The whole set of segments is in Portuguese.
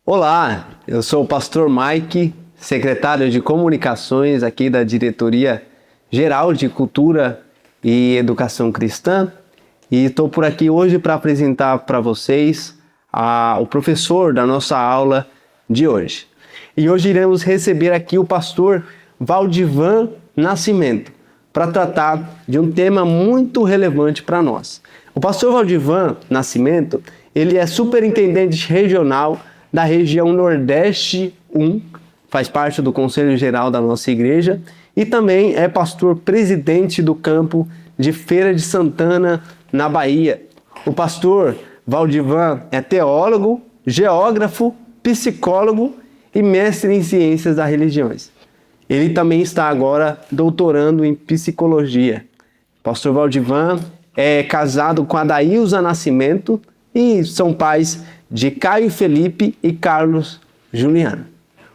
Olá, eu sou o pastor Mike, secretário de Comunicações aqui da Diretoria Geral de Cultura e Educação Cristã, e estou por aqui hoje para apresentar para vocês o professor da nossa aula de hoje. E hoje iremos receber aqui o pastor Valdivan Nascimento para tratar de um tema muito relevante para nós. O pastor Valdivan Nascimento, ele é superintendente regional da região Nordeste 1, faz parte do Conselho Geral da nossa igreja e também é pastor presidente do campo de Feira de Santana, na Bahia. O pastor Valdivan é teólogo, geógrafo, psicólogo e mestre em ciências das religiões. Ele também está agora doutorando em psicologia. O pastor Valdivan é casado com a Daílza Nascimento e são pais de Caio Felipe e Carlos Juliano.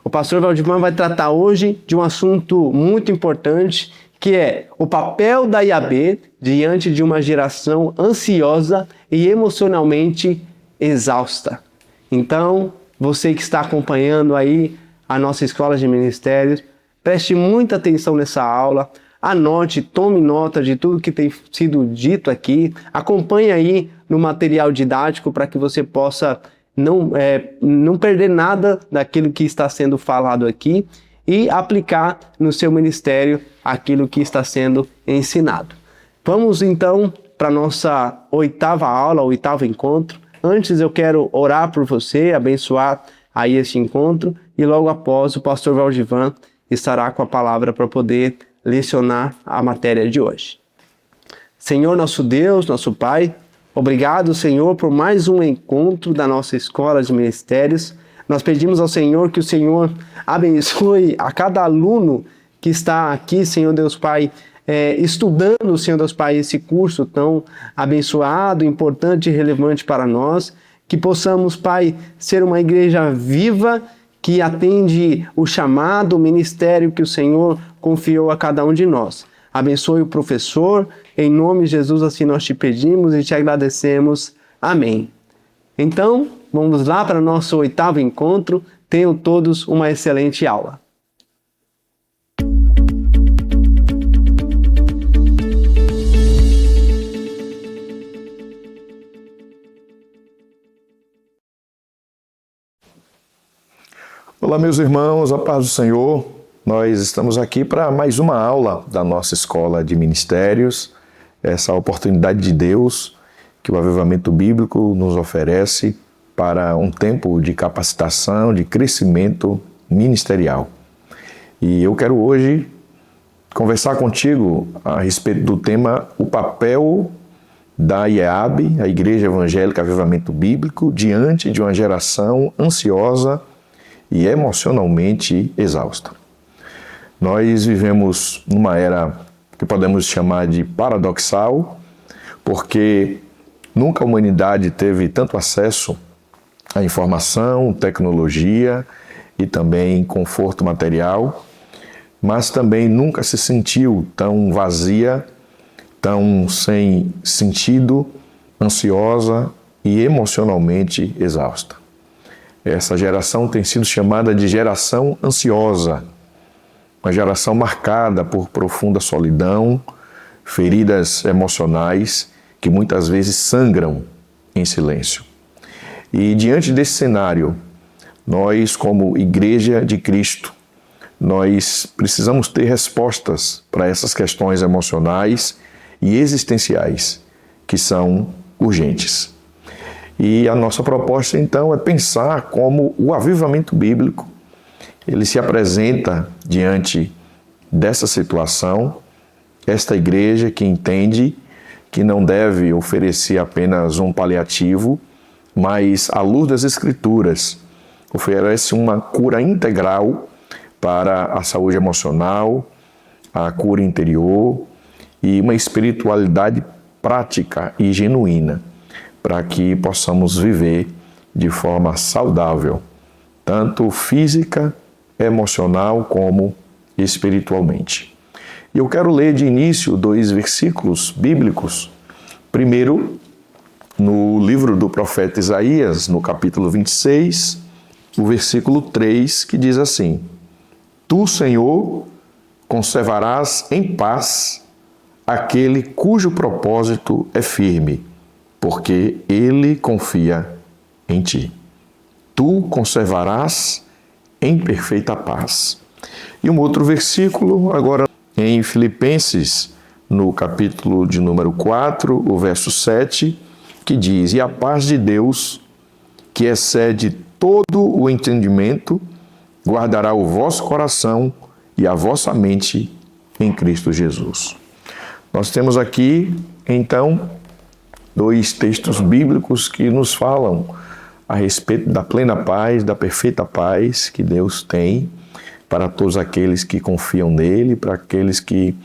O pastor Valdivan vai tratar hoje de um assunto muito importante, que é o papel da IAB diante de uma geração ansiosa e emocionalmente exausta. Então, você que está acompanhando aí a nossa escola de ministérios, preste muita atenção nessa aula, anote, tome nota de tudo que tem sido dito aqui, acompanhe aí no material didático para que você possa não perder nada daquilo que está sendo falado aqui e aplicar no seu ministério aquilo que está sendo ensinado. Vamos então para a nossa oitava aula, oitavo encontro. Antes eu quero orar por você, abençoar aí este encontro e logo após o pastor Valdivan estará com a palavra para poder lecionar a matéria de hoje. Senhor nosso Deus, nosso Pai, obrigado, Senhor, por mais um encontro da nossa escola de ministérios. Nós pedimos ao Senhor que o Senhor abençoe a cada aluno que está aqui, Senhor Deus Pai, estudando, Senhor Deus Pai, esse curso tão abençoado, importante e relevante para nós. Que possamos, Pai, ser uma igreja viva que atende o chamado, o ministério que o Senhor confiou a cada um de nós. Abençoe o professor, em nome de Jesus assim nós te pedimos e te agradecemos. Amém. Então, vamos lá para o nosso oitavo encontro. Tenham todos uma excelente aula. Olá, meus irmãos, a paz do Senhor. Nós estamos aqui para mais uma aula da nossa escola de ministérios, essa oportunidade de Deus que o Avivamento Bíblico nos oferece para um tempo de capacitação, de crescimento ministerial. E eu quero hoje conversar contigo a respeito do tema o papel da IEAB, a Igreja Evangélica Avivamento Bíblico, diante de uma geração ansiosa e emocionalmente exausta. Nós vivemos numa era que podemos chamar de paradoxal, porque nunca a humanidade teve tanto acesso à informação, tecnologia e também conforto material, mas também nunca se sentiu tão vazia, tão sem sentido, ansiosa e emocionalmente exausta. Essa geração tem sido chamada de geração ansiosa, uma geração marcada por profunda solidão, feridas emocionais que muitas vezes sangram em silêncio. E diante desse cenário, nós como Igreja de Cristo, nós precisamos ter respostas para essas questões emocionais e existenciais que são urgentes. E a nossa proposta, então, é pensar como o avivamento bíblico ele se apresenta diante dessa situação, esta igreja que entende que não deve oferecer apenas um paliativo, mas, à luz das Escrituras, oferece uma cura integral para a saúde emocional, a cura interior e uma espiritualidade prática e genuína, para que possamos viver de forma saudável, tanto física, emocional como espiritualmente. E eu quero ler de início 2 versículos bíblicos. Primeiro, no livro do profeta Isaías, no capítulo 26, o versículo 3, que diz assim: Tu, Senhor, conservarás em paz aquele cujo propósito é firme, porque ele confia em ti. Tu conservarás em perfeita paz. E um outro versículo, agora em Filipenses, no capítulo de número 4, o verso 7, que diz: E a paz de Deus, que excede todo o entendimento, guardará o vosso coração e a vossa mente em Cristo Jesus. Nós temos aqui, então, dois textos bíblicos que nos falam a respeito da plena paz, da perfeita paz que Deus tem para todos aqueles que confiam nele, para aqueles que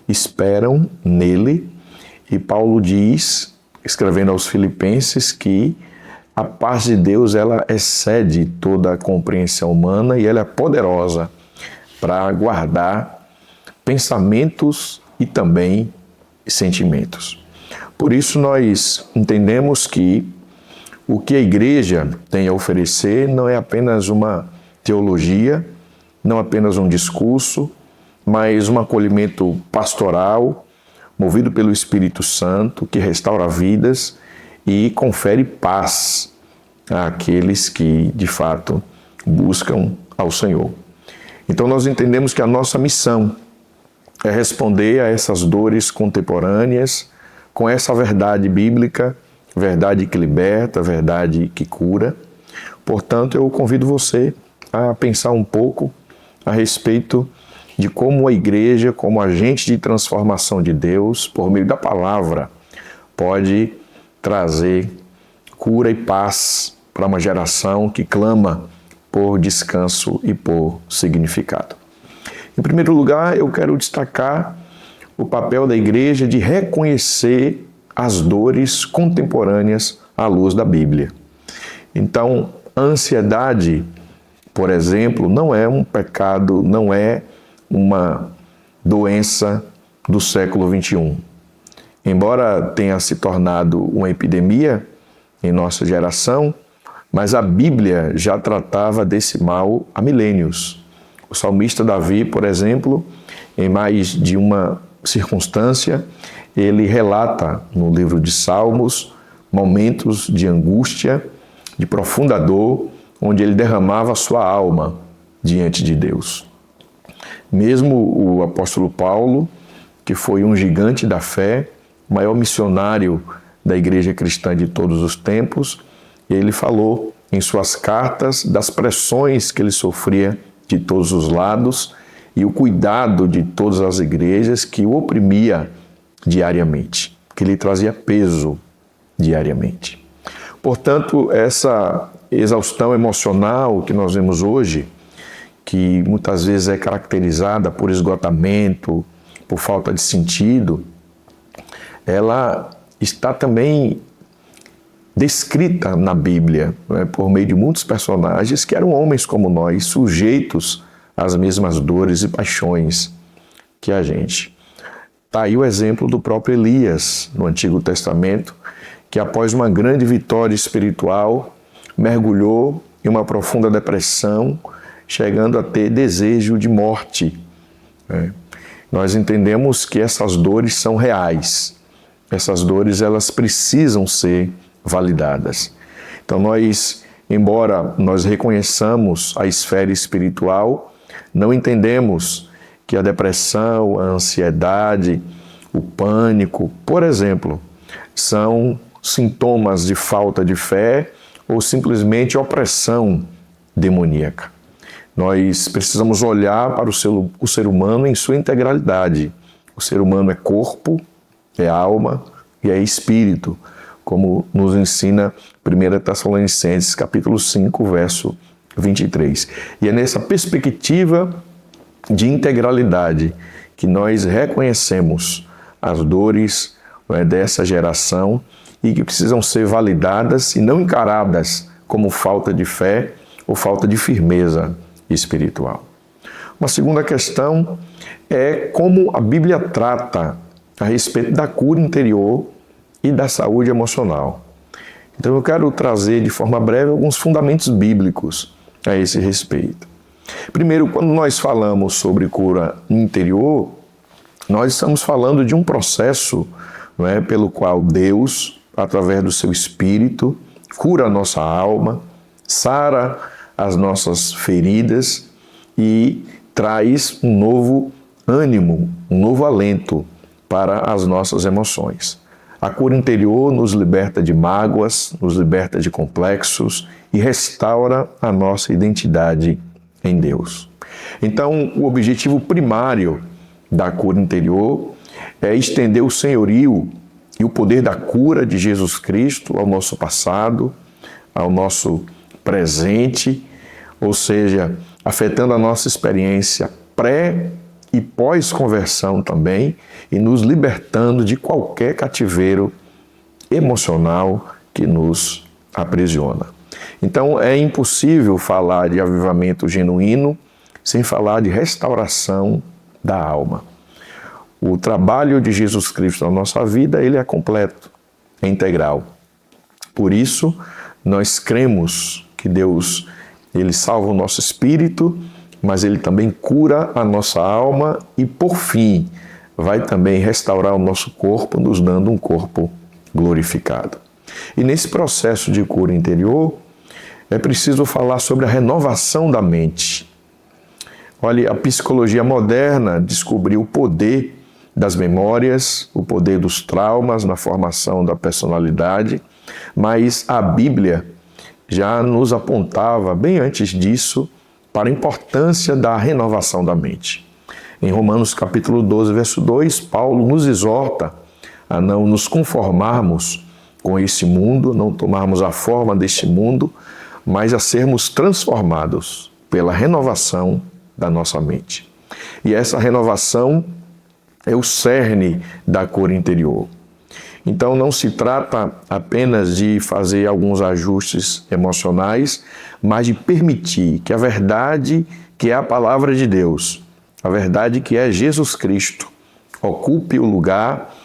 esperam nele. E Paulo diz, escrevendo aos Filipenses, que a paz de Deus, ela excede toda a compreensão humana e ela é poderosa para guardar pensamentos e também sentimentos. Por isso nós entendemos que o que a igreja tem a oferecer não é apenas uma teologia, não apenas um discurso, mas um acolhimento pastoral, movido pelo Espírito Santo, que restaura vidas e confere paz àqueles que, de fato, buscam ao Senhor. Então nós entendemos que a nossa missão é responder a essas dores contemporâneas com essa verdade bíblica, verdade que liberta, verdade que cura. Portanto, eu convido você a pensar um pouco a respeito de como a igreja, como agente de transformação de Deus, por meio da palavra, pode trazer cura e paz para uma geração que clama por descanso e por significado. Em primeiro lugar, eu quero destacar o papel da igreja de reconhecer as dores contemporâneas à luz da Bíblia. Então, a ansiedade, por exemplo, não é um pecado, não é uma doença do século XXI. Embora tenha se tornado uma epidemia em nossa geração, mas a Bíblia já tratava desse mal há milênios. O salmista Davi, por exemplo, em mais de uma circunstância, ele relata no livro de Salmos momentos de angústia, de profunda dor, onde ele derramava a sua alma diante de Deus. Mesmo o apóstolo Paulo, que foi um gigante da fé, o maior missionário da igreja cristã de todos os tempos, ele falou em suas cartas das pressões que ele sofria de todos os lados e o cuidado de todas as igrejas que o oprimia diariamente, que lhe trazia peso diariamente. Portanto, essa exaustão emocional que nós vemos hoje, que muitas vezes é caracterizada por esgotamento, por falta de sentido, ela está também descrita na Bíblia, né, por meio de muitos personagens que eram homens como nós, sujeitos às mesmas dores e paixões que a gente. Está aí o exemplo do próprio Elias, no Antigo Testamento, que após uma grande vitória espiritual, mergulhou em uma profunda depressão, chegando a ter desejo de morte. Nós entendemos que essas dores são reais. Essas dores, elas precisam ser validadas. Então nós, embora nós reconheçamos a esfera espiritual, não entendemos que a depressão, a ansiedade, o pânico, por exemplo, são sintomas de falta de fé ou simplesmente opressão demoníaca. Nós precisamos olhar para o ser humano em sua integralidade. O ser humano é corpo, é alma e é espírito, como nos ensina 1 Tessalonicenses, capítulo 5, verso 23. E é nessa perspectiva de integralidade que nós reconhecemos as dores dessa geração e que precisam ser validadas e não encaradas como falta de fé ou falta de firmeza espiritual. Uma segunda questão é como a Bíblia trata a respeito da cura interior e da saúde emocional. Então eu quero trazer de forma breve alguns fundamentos bíblicos a esse respeito. Primeiro, quando nós falamos sobre cura interior, nós estamos falando de um processo, não é, pelo qual Deus, através do seu Espírito, cura a nossa alma, sara as nossas feridas e traz um novo ânimo, um novo alento para as nossas emoções. A cura interior nos liberta de mágoas, nos liberta de complexos e restaura a nossa identidade em Deus. Então, o objetivo primário da cura interior é estender o senhorio e o poder da cura de Jesus Cristo ao nosso passado, ao nosso presente, ou seja, afetando a nossa experiência pré e pós-conversão também, e nos libertando de qualquer cativeiro emocional que nos aprisiona. Então, é impossível falar de avivamento genuíno sem falar de restauração da alma. O trabalho de Jesus Cristo na nossa vida, ele é completo, é integral. Por isso, nós cremos que Deus, ele salva o nosso espírito, mas ele também cura a nossa alma e, por fim, vai também restaurar o nosso corpo, nos dando um corpo glorificado. E nesse processo de cura interior, é preciso falar sobre a renovação da mente. Olha, a psicologia moderna descobriu o poder das memórias, o poder dos traumas na formação da personalidade, mas a Bíblia já nos apontava, bem antes disso, para a importância da renovação da mente. Em Romanos capítulo 12, verso 2, Paulo nos exorta a não nos conformarmos com esse mundo, não tomarmos a forma deste mundo, mas a sermos transformados pela renovação da nossa mente. E essa renovação é o cerne da cura interior. Então não se trata apenas de fazer alguns ajustes emocionais, mas de permitir que a verdade, que é a palavra de Deus, a verdade que é Jesus Cristo, ocupe o lugar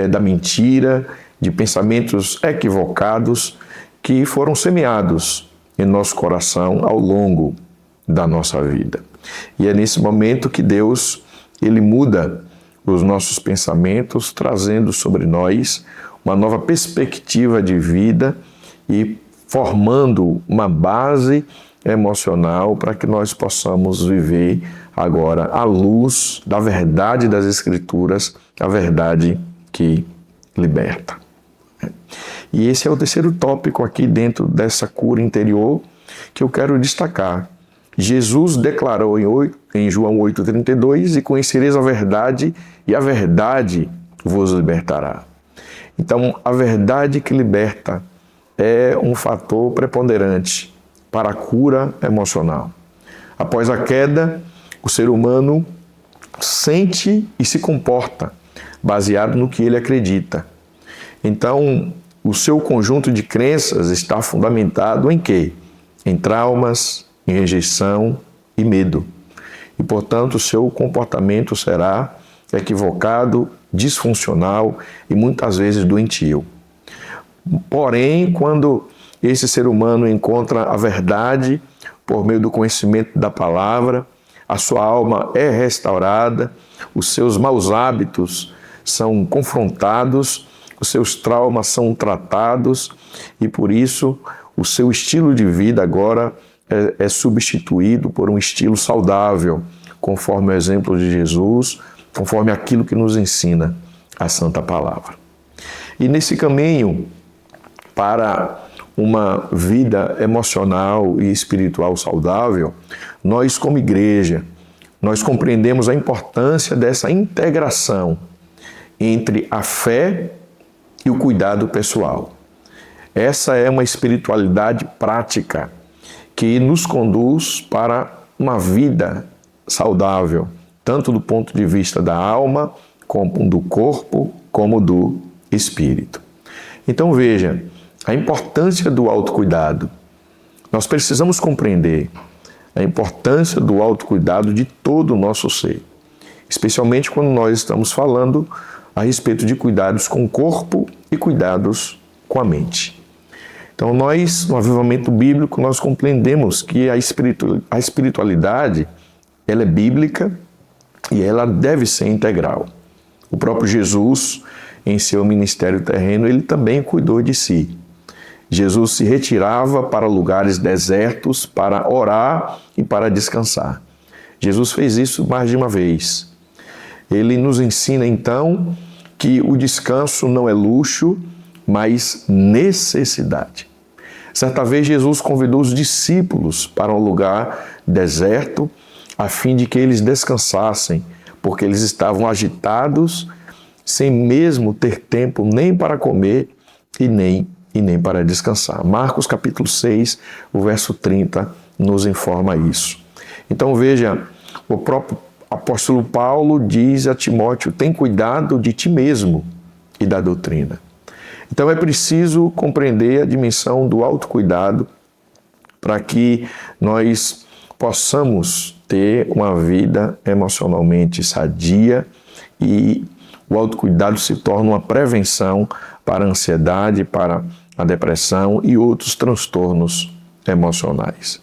da mentira, de pensamentos equivocados que foram semeados em nosso coração ao longo da nossa vida. E é nesse momento que Deus, ele muda os nossos pensamentos, trazendo sobre nós uma nova perspectiva de vida e formando uma base emocional para que nós possamos viver agora à luz da verdade das Escrituras, a verdade que liberta. E esse é o terceiro tópico aqui dentro dessa cura interior que eu quero destacar. Jesus declarou em João 8,32: e conhecereis a verdade, e a verdade vos libertará. Então, a verdade que liberta é um fator preponderante para a cura emocional. Após a queda, o ser humano sente e se comporta baseado no que ele acredita. Então, o seu conjunto de crenças está fundamentado em quê? Em traumas, em rejeição e medo. E, portanto, o seu comportamento será equivocado, disfuncional e muitas vezes doentio. Porém, quando esse ser humano encontra a verdade por meio do conhecimento da palavra, a sua alma é restaurada, os seus maus hábitos são confrontados, os seus traumas são tratados e, por isso, o seu estilo de vida agora é substituído por um estilo saudável, conforme o exemplo de Jesus, conforme aquilo que nos ensina a Santa Palavra. E nesse caminho para uma vida emocional e espiritual saudável, nós como igreja, nós compreendemos a importância dessa integração entre a fé e o cuidado pessoal. Essa é uma espiritualidade prática que nos conduz para uma vida saudável, tanto do ponto de vista da alma, como do corpo, como do espírito. Então veja, a importância do autocuidado. Nós precisamos compreender a importância do autocuidado de todo o nosso ser, especialmente quando nós estamos falando a respeito de cuidados com o corpo e cuidados com a mente. Então nós, no avivamento bíblico, nós compreendemos que a espiritualidade, ela é bíblica e ela deve ser integral. O próprio Jesus, em seu ministério terreno, ele também cuidou de si. Jesus se retirava para lugares desertos para orar e para descansar. Jesus fez isso mais de uma vez. Ele nos ensina então que o descanso não é luxo, mas necessidade. Certa vez Jesus convidou os discípulos para um lugar deserto a fim de que eles descansassem, porque eles estavam agitados, sem mesmo ter tempo nem para comer e nem para descansar. Marcos capítulo 6, o verso 30 nos informa isso. Então veja, o próprio apóstolo Paulo diz a Timóteo: tem cuidado de ti mesmo e da doutrina. Então é preciso compreender a dimensão do autocuidado para que nós possamos ter uma vida emocionalmente sadia, e o autocuidado se torna uma prevenção para a ansiedade, para a depressão e outros transtornos emocionais.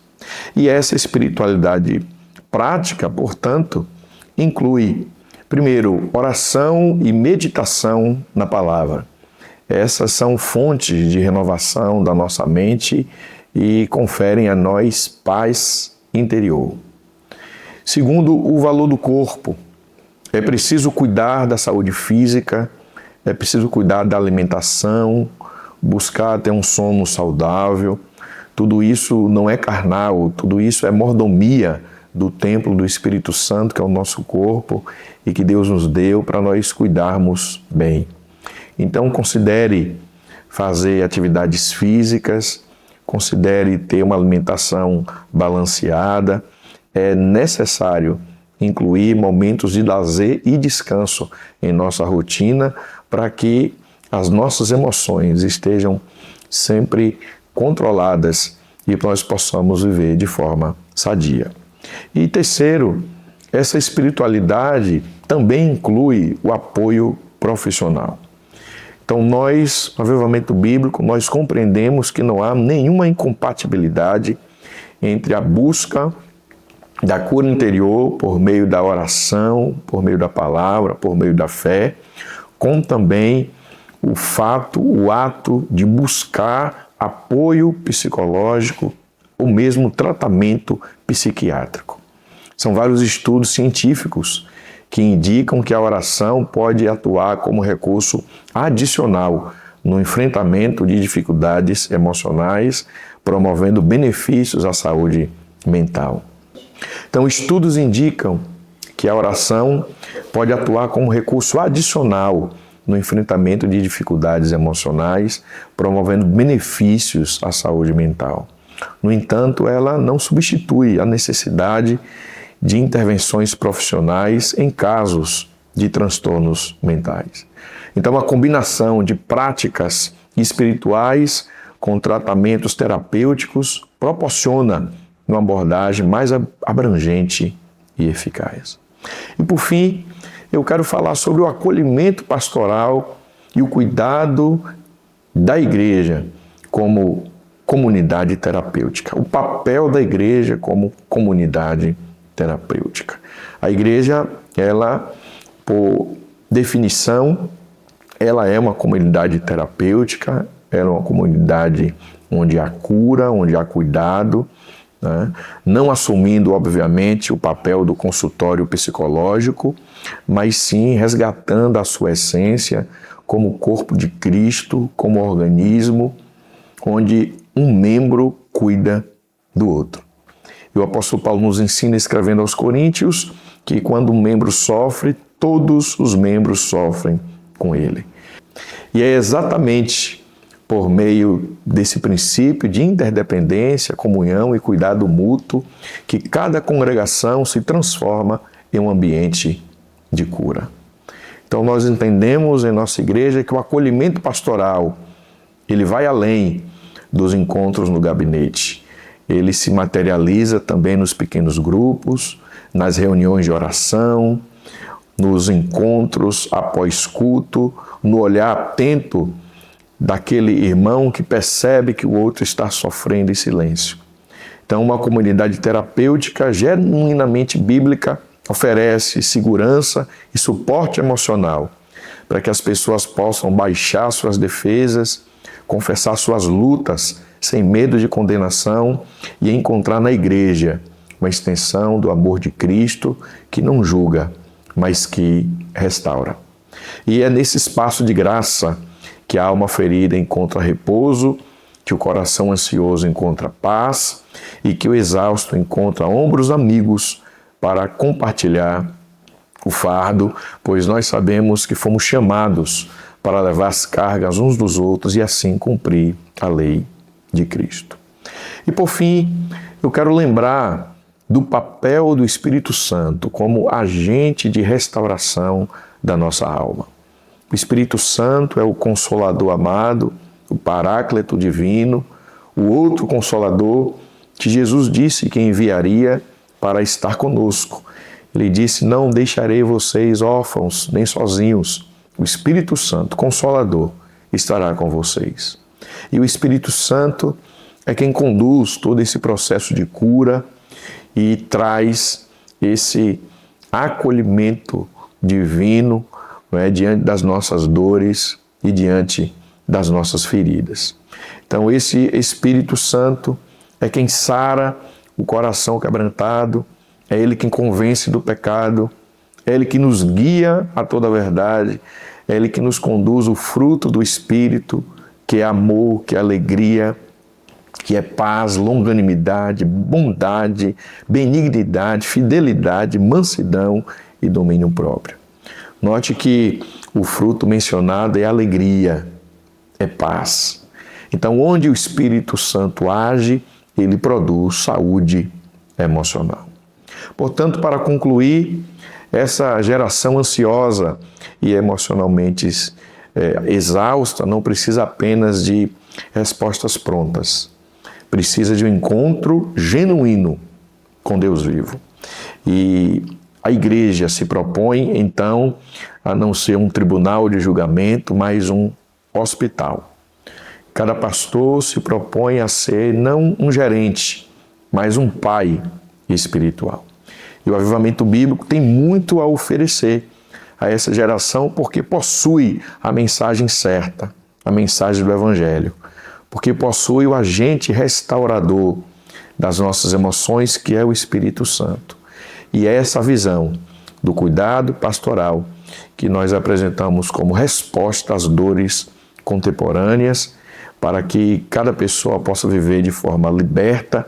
E essa espiritualidade prática, portanto, inclui, primeiro, oração e meditação na palavra. Essas são fontes de renovação da nossa mente e conferem a nós paz interior. Segundo, o valor do corpo. É preciso cuidar da saúde física, é preciso cuidar da alimentação, buscar ter um sono saudável. Tudo isso não é carnal, tudo isso é mordomia do templo do Espírito Santo, que é o nosso corpo e que Deus nos deu para nós cuidarmos bem. Então, considere fazer atividades físicas, considere ter uma alimentação balanceada. É necessário incluir momentos de lazer e descanso em nossa rotina para que as nossas emoções estejam sempre controladas e nós possamos viver de forma sadia. E terceiro, essa espiritualidade também inclui o apoio profissional. Então nós, no avivamento bíblico, nós compreendemos que não há nenhuma incompatibilidade entre a busca da cura interior por meio da oração, por meio da palavra, por meio da fé, com também o ato de buscar apoio psicológico ou mesmo tratamento psiquiátrico. São vários estudos científicos que indicam que a oração pode atuar como recurso adicional no enfrentamento de dificuldades emocionais, promovendo benefícios à saúde mental. Então, estudos indicam que a oração pode atuar como recurso adicional no enfrentamento de dificuldades emocionais, promovendo benefícios à saúde mental. No entanto, ela não substitui a necessidade de intervenções profissionais em casos de transtornos mentais. Então, a combinação de práticas espirituais com tratamentos terapêuticos proporciona uma abordagem mais abrangente e eficaz. E, por fim, eu quero falar sobre o acolhimento pastoral e o cuidado da igreja como comunidade terapêutica. O papel da igreja como comunidade terapêutica. A igreja, ela, por definição, ela é uma comunidade terapêutica, ela é uma comunidade onde há cura, onde há cuidado, né? Não assumindo, obviamente, o papel do consultório psicológico, mas sim resgatando a sua essência como corpo de Cristo, como organismo, onde um membro cuida do outro. E o apóstolo Paulo nos ensina, escrevendo aos Coríntios, que quando um membro sofre, todos os membros sofrem com ele. E é exatamente por meio desse princípio de interdependência, comunhão e cuidado mútuo que cada congregação se transforma em um ambiente de cura. Então nós entendemos em nossa igreja que o acolhimento pastoral, ele vai além dos encontros no gabinete. Ele se materializa também nos pequenos grupos, nas reuniões de oração, nos encontros após culto, no olhar atento daquele irmão que percebe que o outro está sofrendo em silêncio. Então, uma comunidade terapêutica genuinamente bíblica oferece segurança e suporte emocional para que as pessoas possam baixar suas defesas, confessar suas lutas sem medo de condenação e encontrar na igreja uma extensão do amor de Cristo que não julga, mas que restaura. E é nesse espaço de graça que a alma ferida encontra repouso, que o coração ansioso encontra paz e que o exausto encontra ombros amigos para compartilhar o fardo, pois nós sabemos que fomos chamados para levar as cargas uns dos outros e assim cumprir a lei de Cristo. E por fim, eu quero lembrar do papel do Espírito Santo como agente de restauração da nossa alma. O Espírito Santo é o Consolador amado, o Paráclito divino, o outro Consolador que Jesus disse que enviaria para estar conosco. Ele disse: não deixarei vocês órfãos nem sozinhos. O Espírito Santo, Consolador, estará com vocês. E o Espírito Santo é quem conduz todo esse processo de cura e traz esse acolhimento divino, diante das nossas dores e diante das nossas feridas. Então, esse Espírito Santo é quem sara o coração quebrantado, é Ele quem convence do pecado, é Ele que nos guia a toda a verdade, é Ele que nos conduz o fruto do Espírito, que é amor, que é alegria, que é paz, longanimidade, bondade, benignidade, fidelidade, mansidão e domínio próprio. Note que o fruto mencionado é alegria, é paz. Então, onde o Espírito Santo age, ele produz saúde emocional. Portanto, para concluir, essa geração ansiosa e emocionalmente exausta não precisa apenas de respostas prontas. Precisa de um encontro genuíno com Deus vivo. E a igreja se propõe, então, a não ser um tribunal de julgamento, mas um hospital. Cada pastor se propõe a ser não um gerente, mas um pai espiritual. E o avivamento bíblico tem muito a oferecer a essa geração porque possui a mensagem certa, a mensagem do Evangelho, porque possui o agente restaurador das nossas emoções, que é o Espírito Santo. E é essa visão do cuidado pastoral que nós apresentamos como resposta às dores contemporâneas, para que cada pessoa possa viver de forma liberta,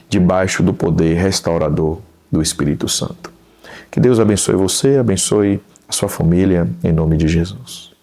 debaixo do poder restaurador do Espírito Santo. Que Deus abençoe você, abençoe a sua família, em nome de Jesus.